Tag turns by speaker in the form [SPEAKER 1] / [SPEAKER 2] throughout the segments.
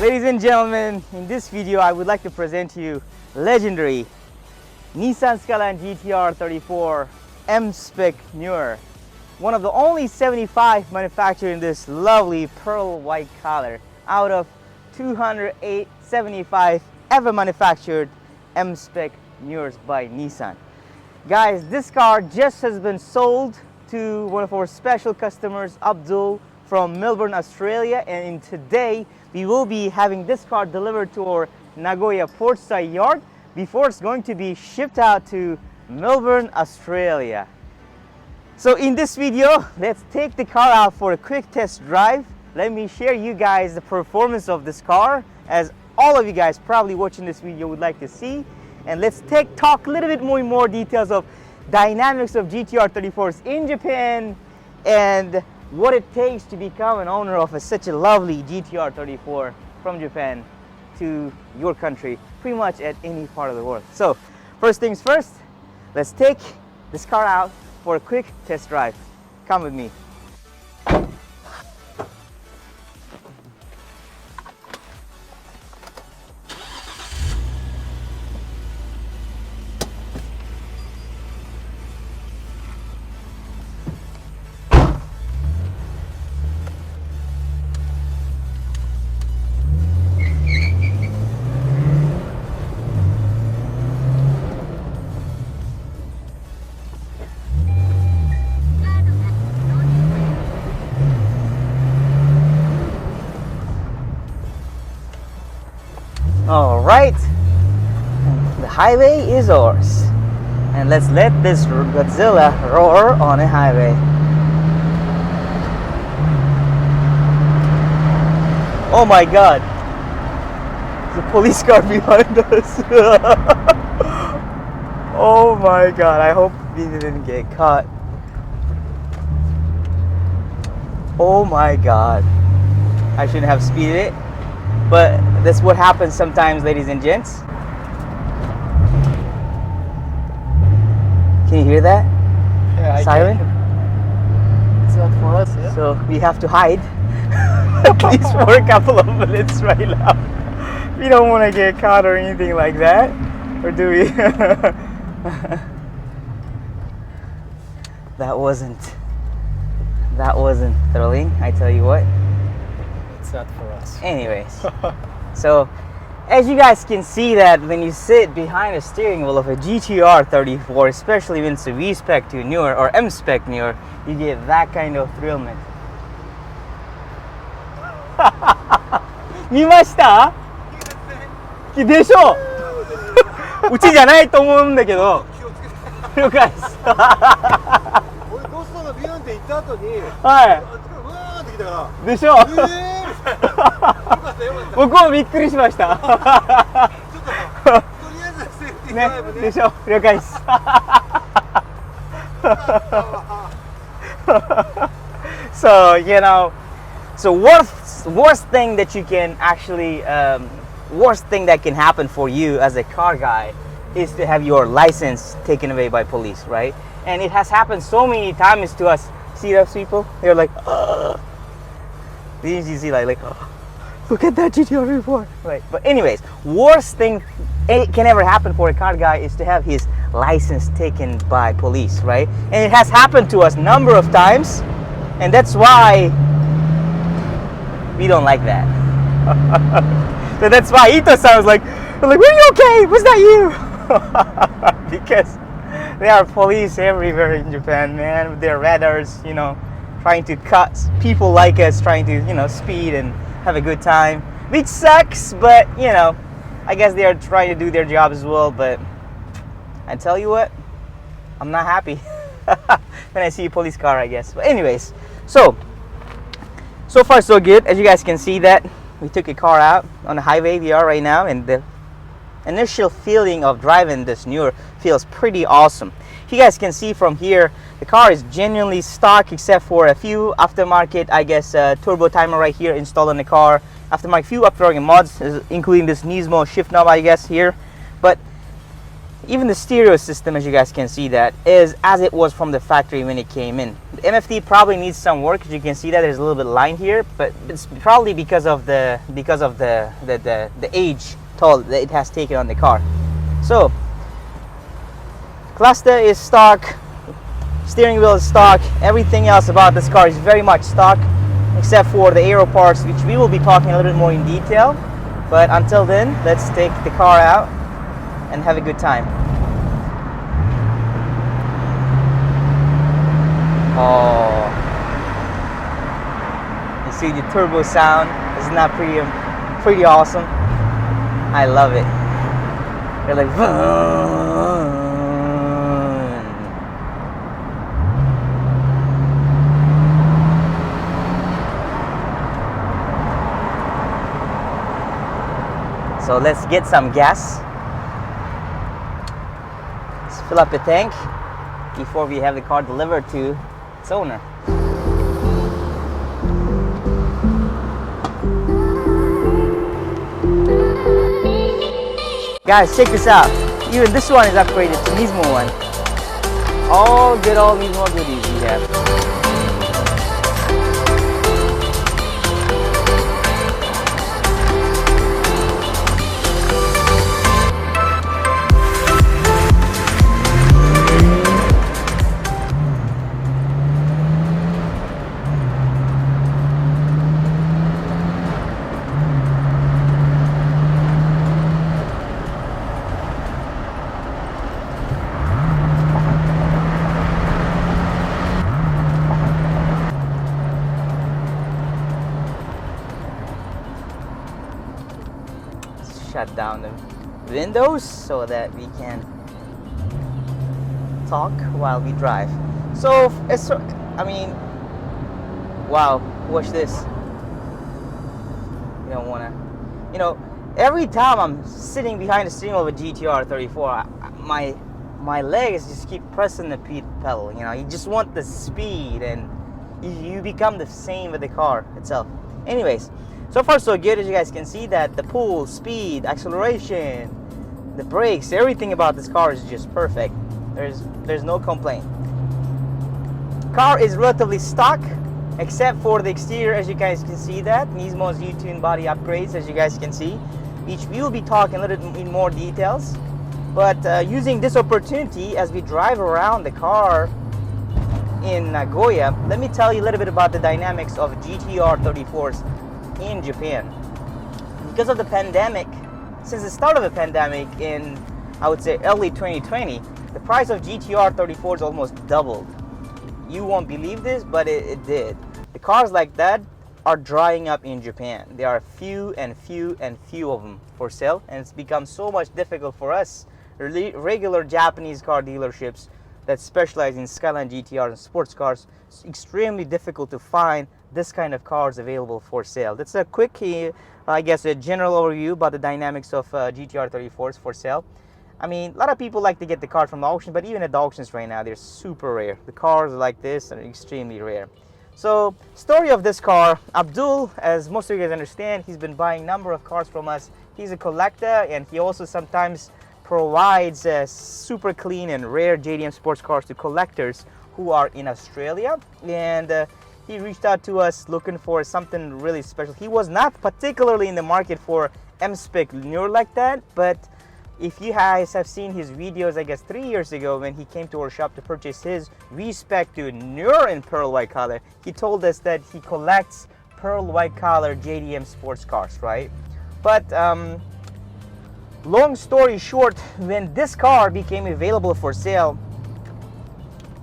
[SPEAKER 1] Ladies and gentlemen, in this video I would like to present to you legendary Nissan Skyline GT R34 M-spec NUR. One of the only 75 manufactured in this lovely pearl white color out of 275 ever manufactured M-spec NURs by Nissan. Guys, this car just has been sold to one of our special customers, Abdul from Melbourne, Australia, and today we will be having this car delivered to our Nagoya portside yard before it's going to be shipped out to Melbourne, Australia. So in this video, let's take the car out for a quick test drive. Let me share you guys the performance of this car, as all of you guys probably watching this video would like to see. And let's talk a little bit more details of dynamics of GT R34s in Japan and what it takes to become an owner of such a lovely GT R34 from Japan to your country, pretty much at any part of the world. So first things first, let's take this car out for a quick test drive. Come with me. All right, the highway is ours, and let's let this Godzilla roar on a highway. Oh my God, the police car behind us. Oh my God, I hope we didn't get caught. Oh my God, I shouldn't have speeded it. But that's what happens sometimes, ladies and gents. Can you hear that?
[SPEAKER 2] Yeah,
[SPEAKER 1] siren?
[SPEAKER 2] It's not for us, yeah?
[SPEAKER 1] So we have to hide at least for a couple of minutes right now. We don't want to get caught or anything like that. Or do we? That wasn't thrilling, I tell you what.
[SPEAKER 2] It's not for us.
[SPEAKER 1] Anyways, so as you guys can see that when you sit behind a steering wheel of a GT R34, especially when it's a v-spec to NUR or m-spec NUR, you get that kind of thrillment. 見ました?でしょうちじゃないと思うんだけど了解です。
[SPEAKER 3] 俺ゴーストがビヨンって行った後に、
[SPEAKER 1] はい。
[SPEAKER 3] うわーって来たから。
[SPEAKER 1] でしょ。僕もびっくりしました。
[SPEAKER 3] ちょっととりあえずセーフティードライブね。
[SPEAKER 1] でしょ。了解です。So you know, so worst thing that you can actually worst thing that can happen for you as a car guy is to have your license taken away by police, right? And it has happened so many times to us. See those people? They're like, you see like look at that GTR 34. Right. But anyways, worst thing it can ever happen for a car guy is to have his license taken by police, right? And it has happened to us a number of times, and that's why we don't like that. So that's why Ito sounds like, were you okay? Was that you? Because there are police everywhere in Japan, man, with their radars, you know, trying to cut people like us, trying to, you know, speed and have a good time, which sucks, but, you know, I guess they are trying to do their job as well. But I tell you what, I'm not happy when I see a police car, I guess. But anyways, so far so good. As you guys can see that we took a car out on the highway we are right now, and the initial feeling of driving this NUR feels pretty awesome. You guys can see from here the car is genuinely stock except for a few aftermarket, I guess, turbo timer right here installed in the car, aftermarket few aftermarket mods including this Nismo shift knob, I guess, here. But even the stereo system, as you guys can see, that is as it was from the factory when it came in. The MFD probably needs some work. As you can see that there's a little bit of line here, but it's probably because of the age toll that it has taken on the car. So cluster is stock, steering wheel is stock, everything else about this car is very much stock except for the aero parts, which we will be talking a little bit more in detail. But until then, let's take the car out and have a good time. Oh, you see the turbo sound? Isn't that pretty awesome? I love it. They're like, vroom. So let's get some gas. Let's fill up the tank before we have the car delivered to its owner. Guys, check this out. Even this one is upgraded to Nismo one. All good old Nismo goodies we have. Shut down the windows so that we can talk while we drive. So, I mean, wow, watch this. You don't want to, you know, every time I'm sitting behind the steering wheel of a GTR 34, my legs just keep pressing the pedal. You know, you just want the speed, and you become the same with the car itself. Anyways, so far so good. As you guys can see that the pull, speed, acceleration, the brakes, everything about this car is just perfect. There's no complaint. Car is relatively stock except for the exterior. As you guys can see that Nismo's U-Tune body upgrades, as you guys can see, which we will be talking a little bit in more details. But using this opportunity as we drive around the car in Nagoya, let me tell you a little bit about the dynamics of GTR 34s in Japan. Because of the pandemic, since the start of the pandemic in, I would say, early 2020, the price of GTR 34s almost doubled. You won't believe this, but it did. The cars like that are drying up in Japan. There are few and few and few of them for sale, and it's become so much difficult for us regular Japanese car dealerships that specialize in Skyline GTR and sports cars. It's extremely difficult to find this kind of cars available for sale. That's a quick, I guess, a general overview about the dynamics of GTR 34s for sale. I mean, a lot of people like to get the car from the auction, but even at the auctions right now, they're super rare. The cars like this are extremely rare. So, story of this car, Abdul, as most of you guys understand, he's been buying a number of cars from us. He's a collector, and he also sometimes provides super clean and rare JDM sports cars to collectors who are in Australia. And he reached out to us looking for something really special. He was not particularly in the market for m-spec NUR like that, but if you guys have seen his videos, I guess 3 years ago when he came to our shop to purchase his v-spec to NUR in pearl white color, he told us that he collects pearl white color JDM sports cars, right? But long story short, when this car became available for sale,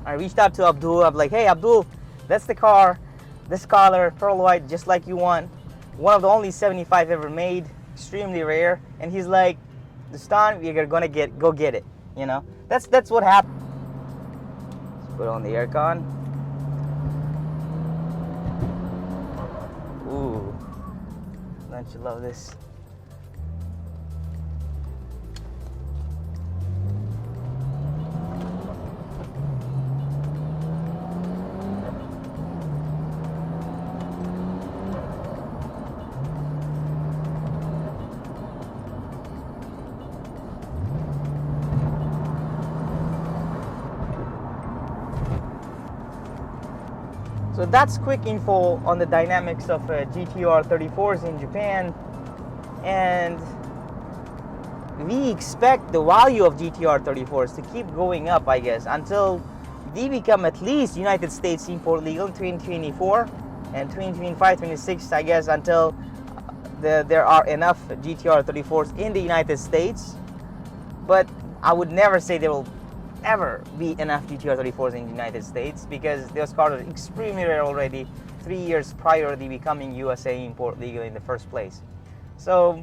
[SPEAKER 1] I reached out to Abdul. I'm like, hey Abdul, that's the car, this color, pearl white, just like you want. One of the only 75 ever made, extremely rare. And he's like, Dustan, we're gonna go get it. You know, that's what happened. Let's put on the aircon. Ooh, don't you love this? So that's quick info on the dynamics of GTR 34s in Japan, and we expect the value of GTR 34s to keep going up, I guess, until they become at least United States import legal in 2024 and 2025, 26, I guess, until there are enough GTR 34s in the United States. But I would never say there will ever be enough GTR 34s in the United States, because those cars are extremely rare already 3 years prior to becoming USA import legal in the first place. So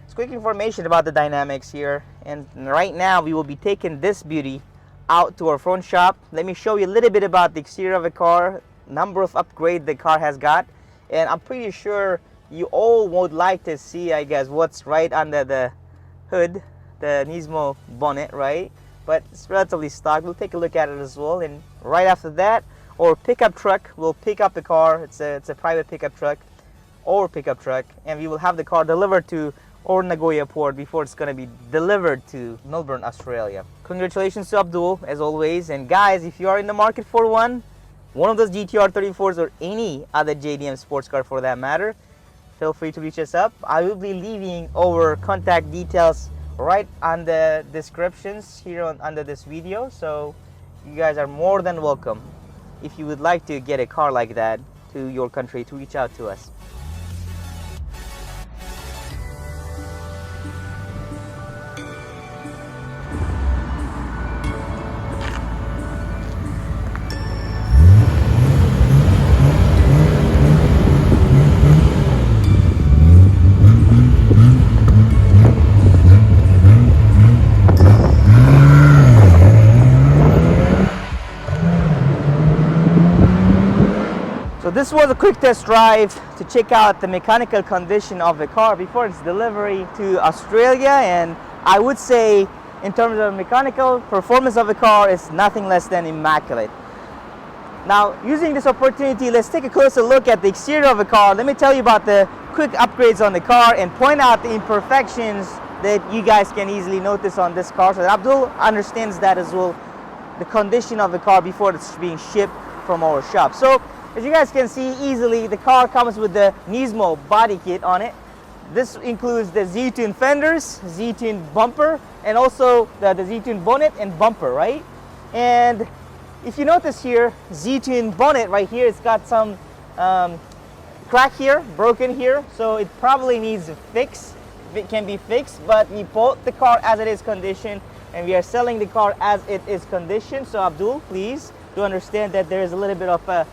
[SPEAKER 1] it's quick information about the dynamics here, and right now we will be taking this beauty out to our front shop. Let me show you a little bit about the exterior of the car, number of upgrades the car has got, and I'm pretty sure you all would like to see, I guess, what's right under the hood, the Nismo bonnet, right? But it's relatively stock. We'll take a look at it as well, and right after that, our pickup truck will pick up the car. It's a private pickup truck or pickup truck, and we will have the car delivered to our Nagoya port before it's going to be delivered to Melbourne, Australia. Congratulations to Abdul as always, and guys, if you are in the market for one of those GTR 34s or any other JDM sports car for that matter, feel free to reach us up. I will be leaving our contact details right on the descriptions here under this video, so you guys are more than welcome, if you would like to get a car like that to your country, to reach out to us. So this was a quick test drive to check out the mechanical condition of the car before its delivery to Australia, and I would say in terms of mechanical performance of the car, it's nothing less than immaculate. Now, using this opportunity, let's take a closer look at the exterior of the car. Let me tell you about the quick upgrades on the car and point out the imperfections that you guys can easily notice on this car, so that Abdul understands that as well, the condition of the car before it's being shipped from our shop. So as you guys can see easily, the car comes with the Nismo body kit on it. This includes the Z-tune fenders, Z-tune bumper, and also the Z-tune bonnet and bumper, right? And if you notice here, Z-tune bonnet right here, it's got some crack here, broken here, so it probably needs a fix. It can be fixed, but we bought the car as it is condition, and we are selling the car as it is condition. So Abdul, please do understand that there is a little bit of a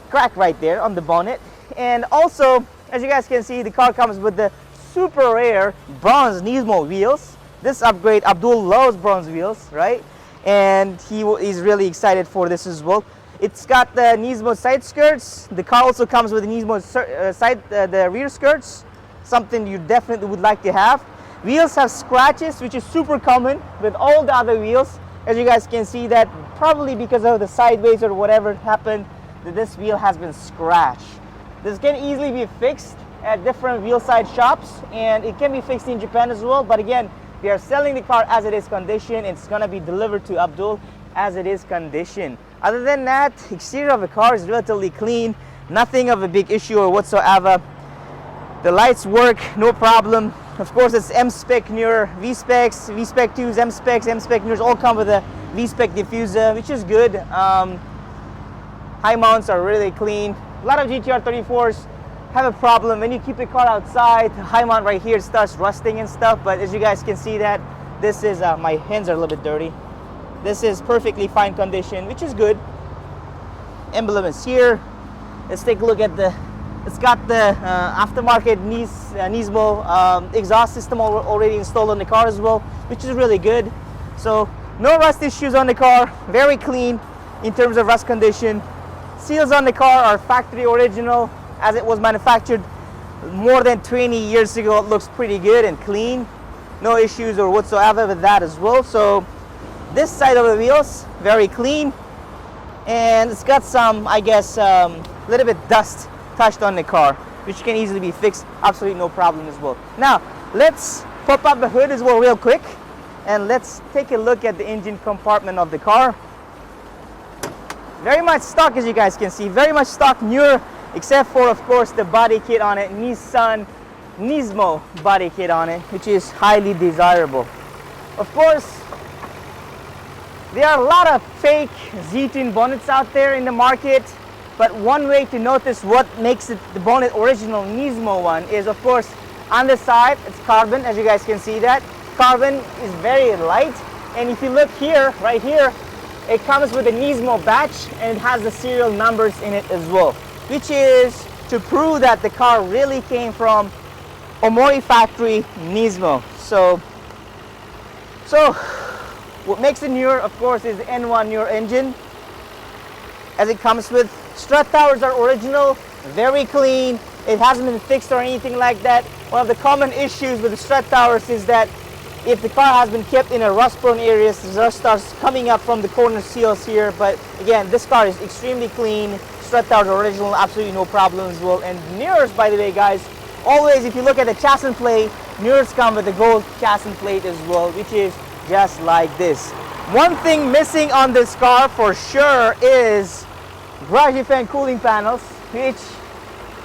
[SPEAKER 1] crack right there on the bonnet. And also, as you guys can see, the car comes with the super rare bronze Nismo wheels. This upgrade, Abdul loves bronze wheels, right? And he is really excited for this as well. It's got the Nismo side skirts. The car also comes with the Nismo the rear skirts, something you definitely would like to have. Wheels have scratches, which is super common with all the other wheels. As you guys can see, that probably because of the sideways or whatever happened, this wheel has been scratched. This can easily be fixed at different wheel side shops, and it can be fixed in Japan as well. But again, We are selling the car as it is condition. It's gonna be delivered to Abdul as it is condition. Other than that, exterior of the car is relatively clean. Nothing of a big issue or whatsoever. The lights work, no problem. Of course, it's m-spec NUR, v-specs, v-spec 2s, m-specs, m-spec NURs all come with a v-spec diffuser, which is good. High mounts are really clean. A lot of GTR 34s have a problem when you keep the car outside. The high mount right here starts rusting and stuff, but as you guys can see that this is, my hands are a little bit dirty. This is perfectly fine condition, which is good. Emblem is here. Let's take a look at the, it's got the aftermarket Nismo exhaust system already installed on the car as well, which is really good. So no rust issues on the car, very clean in terms of rust condition. Seals on the car are factory original as it was manufactured more than 20 years ago. It looks pretty good and clean. No issues or whatsoever with that as well. So this side of the wheels, very clean. And it's got some, I guess, little bit dust touched on the car, which can easily be fixed, absolutely no problem as well. Now, let's pop up the hood as well real quick, and let's take a look at the engine compartment of the car. Very much stock, as you guys can see, very much stock NUR, except for, of course, the body kit on it, Nissan Nismo body kit on it, which is highly desirable. Of course, there are a lot of fake Z-twin bonnets out there in the market, but one way to notice what makes it the bonnet original Nismo one is, of course, on the side, it's carbon, as you guys can see that. Carbon is very light, and if you look here, right here, it comes with a Nismo badge, and it has the serial numbers in it as well, which is to prove that the car really came from Omori factory Nismo. So what makes it NUR, of course, is the N1 NUR engine, as it comes with. Strut towers are original, very clean. It hasn't been fixed or anything like that. One of the common issues with the strut towers is that if the car has been kept in a rust-prone area, the rust starts coming up from the corner seals here. But again, this car is extremely clean. Strut towers are original, absolutely no problem as well. And NURs, by the way, guys, always, if you look at the chassis plate, NURs come with a gold chassis plate as well, which is just like this. One thing missing on this car for sure is garage fan cooling panels, which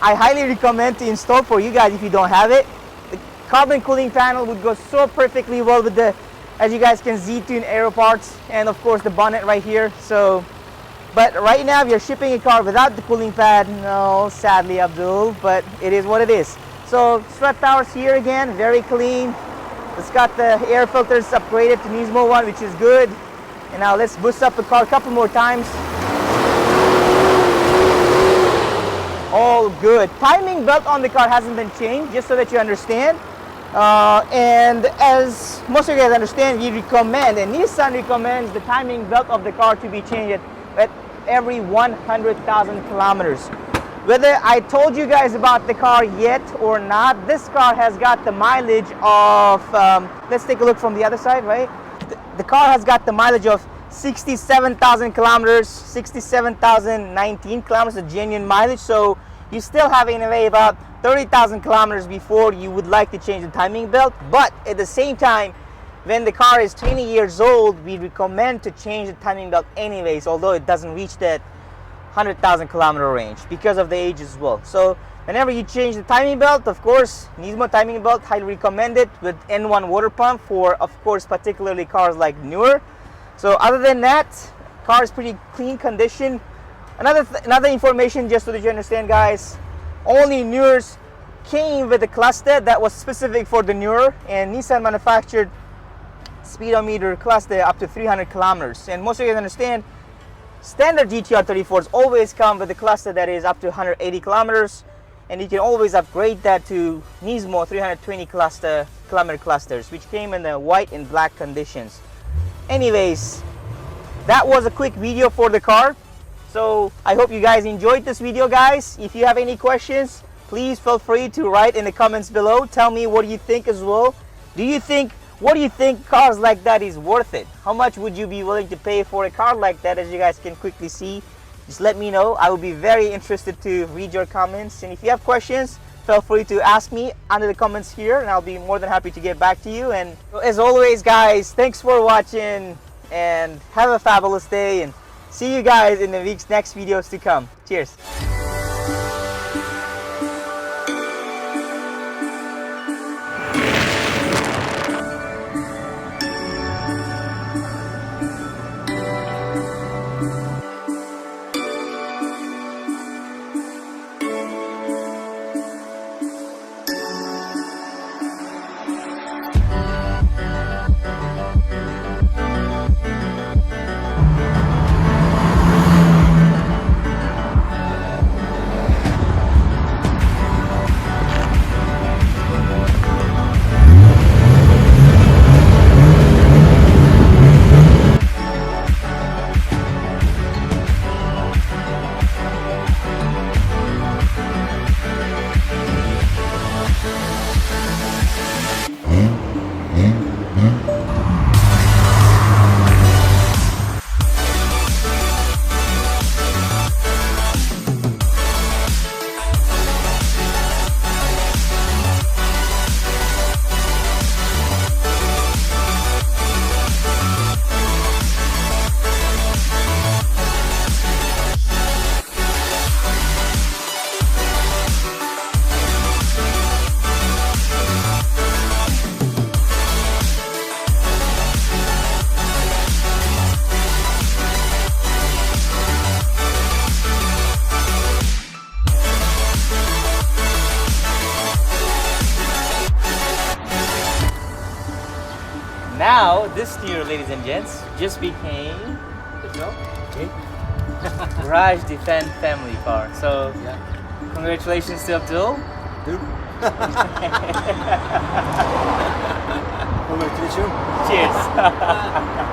[SPEAKER 1] I highly recommend to install for you guys if you don't have it. The carbon cooling panel would go so perfectly well with the, as you guys can, Z-twin aero parts, and of course the bonnet right here. So, but right now, if you're shipping a car without the cooling pad, no, sadly, Abdul, but it is what it is. So strut towers here again, very clean. It's got the air filters upgraded to Nismo one, which is good. And now let's boost up the car a couple more times. All good. Timing belt on the car hasn't been changed, just so that you understand. And as most of you guys understand, we recommend, and Nissan recommends the timing belt of the car to be changed at every 100,000 kilometers. Whether I told you guys about the car yet or not, this car has got the mileage of, let's take a look from the other side, right? The car has got the mileage of 67,000 kilometers, 67,019 kilometers, a genuine mileage. So you still have in a way about 30,000 kilometers before you would like to change the timing belt. But at the same time, when the car is 20 years old, we recommend to change the timing belt anyways, although it doesn't reach that 100,000 kilometer range because of the age as well. So whenever you change the timing belt, of course, Nismo timing belt, highly recommended with N1 water pump for, of course, particularly cars like NUR. So other than that, car is pretty clean condition. Another information, just so that you understand, guys, only NURs came with a cluster that was specific for the NUR, and Nissan manufactured speedometer cluster up to 300 kilometers. And most of you understand, standard GTR 34s always come with a cluster that is up to 180 kilometers, and you can always upgrade that to Nismo 320 kilometer clusters, which came in the white and black conditions. Anyways, that was a quick video for the car. So I hope you guys enjoyed this video, guys. If you have any questions, please feel free to write in the comments below. Tell me what you think as well. What do you think cars like that is worth it? How much would you be willing to pay for a car like that? As you guys can quickly see, just let me know. I will be very interested to read your comments. And if you have questions, feel free to ask me under the comments here, and I'll be more than happy to get back to you. And as always, guys, thanks for watching, and have a fabulous day, and see you guys in the week's next videos to come. Cheers. Now, this steer, ladies and gents, just became Garage Defend family car. So,
[SPEAKER 2] Yeah.
[SPEAKER 1] congratulations to Abdul.
[SPEAKER 2] Do. Congratulations.
[SPEAKER 1] Cheers.